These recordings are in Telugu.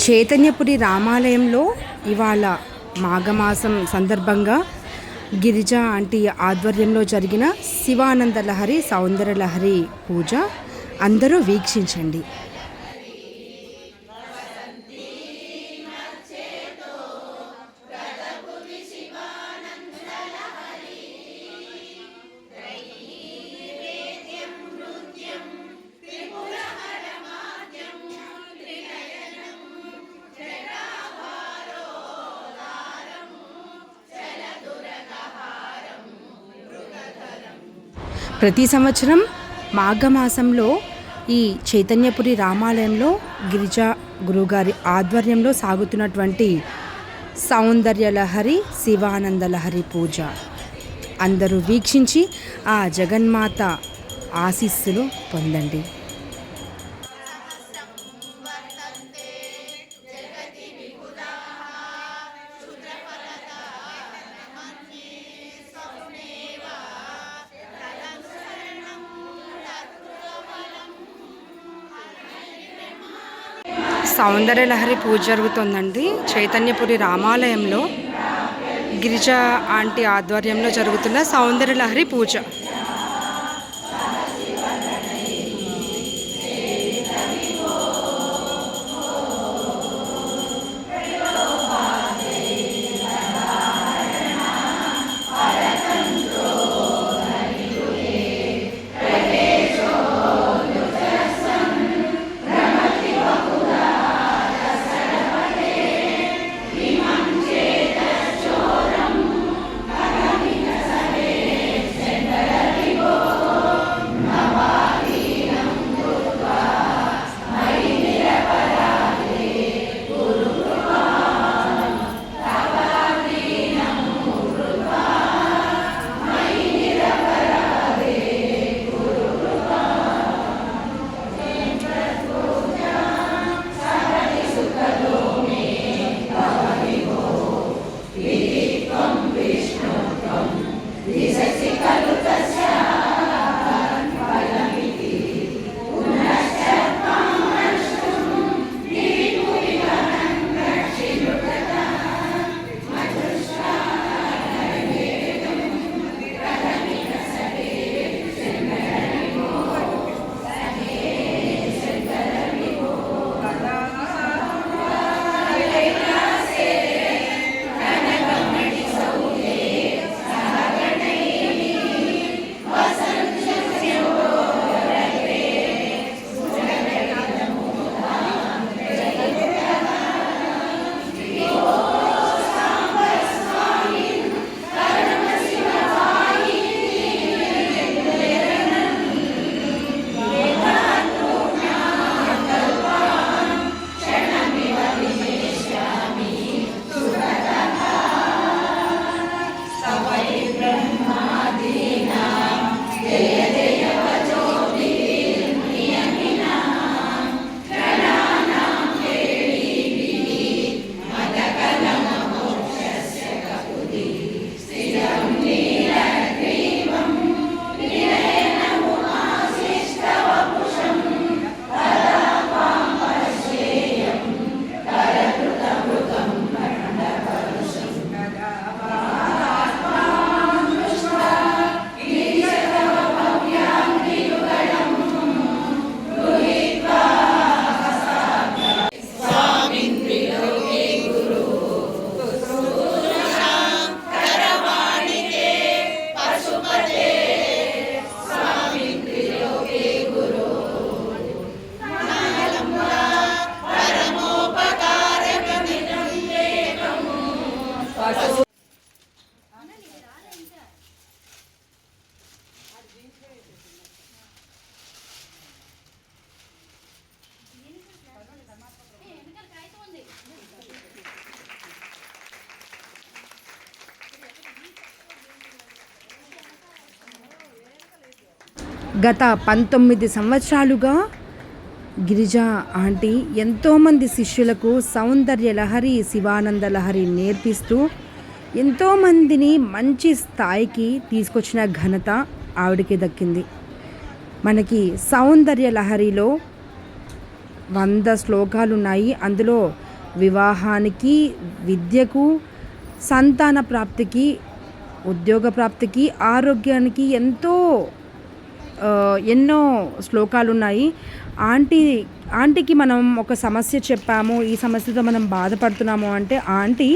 చైతన్యపురి రామాలయంలో ఇవాళ మాఘమాసం సందర్భంగా గిరిజ ఆంటీ ఆధ్వర్యంలో జరిగిన శివానంద లహరి సౌందర్య లహరి పూజ అందరూ వీక్షించండి. ప్రతి సంవత్సరం మాఘమాసంలో ఈ చైతన్యపురి రామాలయంలో గిరిజా గురుగారి ఆధ్వర్యంలో సాగుతున్నటువంటి సౌందర్య లహరి శివానంద లహరి పూజ అందరూ వీక్షించి ఆ జగన్మాత ఆశీస్సులు పొందండి. సౌందర్య లహరి పూజ జరుగుతుందండి చైతన్యపురి రామాలయంలో గిరిజా ఆంటీ ఆధ్వర్యంలో జరుగుతున్న సౌందర్య లహరి పూజ. గత 19 సంవత్సరాలుగా గిరిజా ఆంటీ ఎంతోమంది శిష్యులకు సౌందర్య లహరి శివానంద లహరి నేర్పిస్తూ ఎంతోమందిని మంచి స్థాయికి తీసుకొచ్చిన ఘనత ఆవిడకి దక్కింది. మనకి సౌందర్య లహరిలో 100 శ్లోకాలు ఉన్నాయి. అందులో వివాహానికి, విద్యకు, సంతాన ప్రాప్తికి, ఉద్యోగ ప్రాప్తికి, ఆరోగ్యానికి ఎన్నో శ్లోకాలు ఉన్నాయి. ఆంటీకి మనం ఒక సమస్య చెప్పాము, ఈ సమస్యతో మనం బాధపడుతున్నాము అంటే ఆంటీ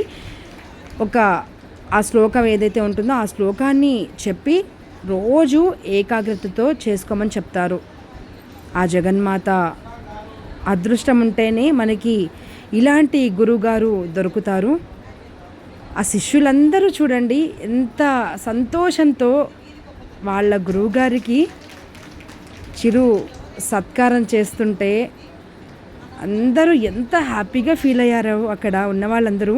ఆ శ్లోకం ఏదైతే ఉంటుందో ఆ శ్లోకాన్ని చెప్పి రోజు ఏకాగ్రతతో చేసుకోమని చెప్తారు. ఆ జగన్మాత అదృష్టం ఉంటేనే మనకి ఇలాంటి గురువుగారు దొరుకుతారు. ఆ శిష్యులందరూ చూడండి ఎంత సంతోషంతో వాళ్ళ గురువుగారికి చిరు సత్కారం చేస్తుంటే అందరూ ఎంత హ్యాపీగా ఫీల్ అయ్యారో అక్కడ ఉన్న వాళ్ళందరూ.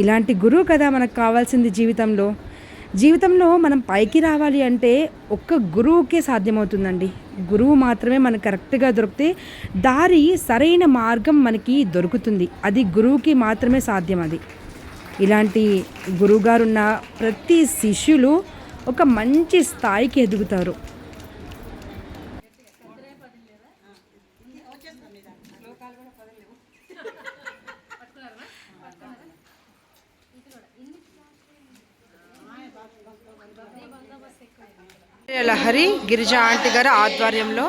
ఇలాంటి గురువు కదా మనకు కావాల్సింది జీవితంలో మనం పైకి రావాలి అంటే ఒక్క గురువుకే సాధ్యమవుతుందండి. గురువు మాత్రమే మనకు కరెక్ట్గా దొరికితే సరైన మార్గం మనకి దొరుకుతుంది. అది గురువుకి మాత్రమే సాధ్యం. అది ఇలాంటి గురువుగారున్న ప్రతి శిష్యులు ఒక మంచి స్థాయికి ఎదుగుతారు. లహరి గిరిజా ఆంటీ గారి ఆధ్వర్యంలో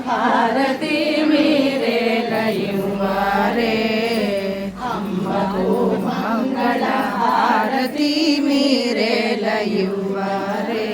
హారతి మీరే లయువారే అమ్మకు మంగళ హారతి మీరే లయువారే.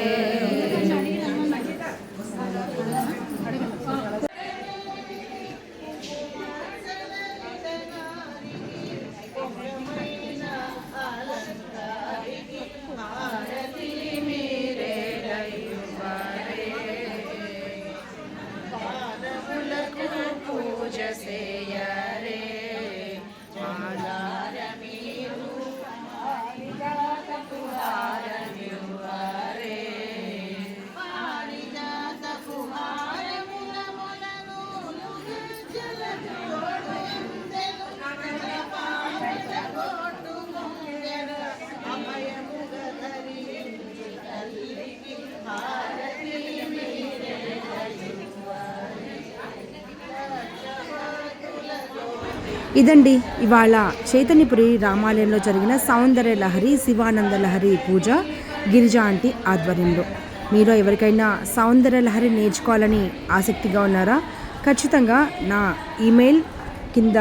ఇదండి ఇవాళ చైతన్యపురి రామాలయంలో జరిగిన సౌందర్య లహరి శివానంద లహరి పూజ గిరిజా ఆంటీ ఆధ్వర్యంలో. మీరు ఎవరికైనా సౌందర్య లహరి నేర్చుకోవాలని ఆసక్తిగా ఉన్నారా? ఖచ్చితంగా నా ఈమెయిల్ కింద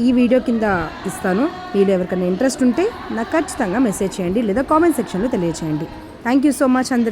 ఈ వీడియో కింద ఇస్తాను. మీరు ఎవరికైనా ఇంట్రెస్ట్ ఉంటే నాకు ఖచ్చితంగా మెసేజ్ చేయండి లేదా కామెంట్ సెక్షన్లో తెలియచేయండి. థ్యాంక్ యూ సో మచ్ అందరికీ.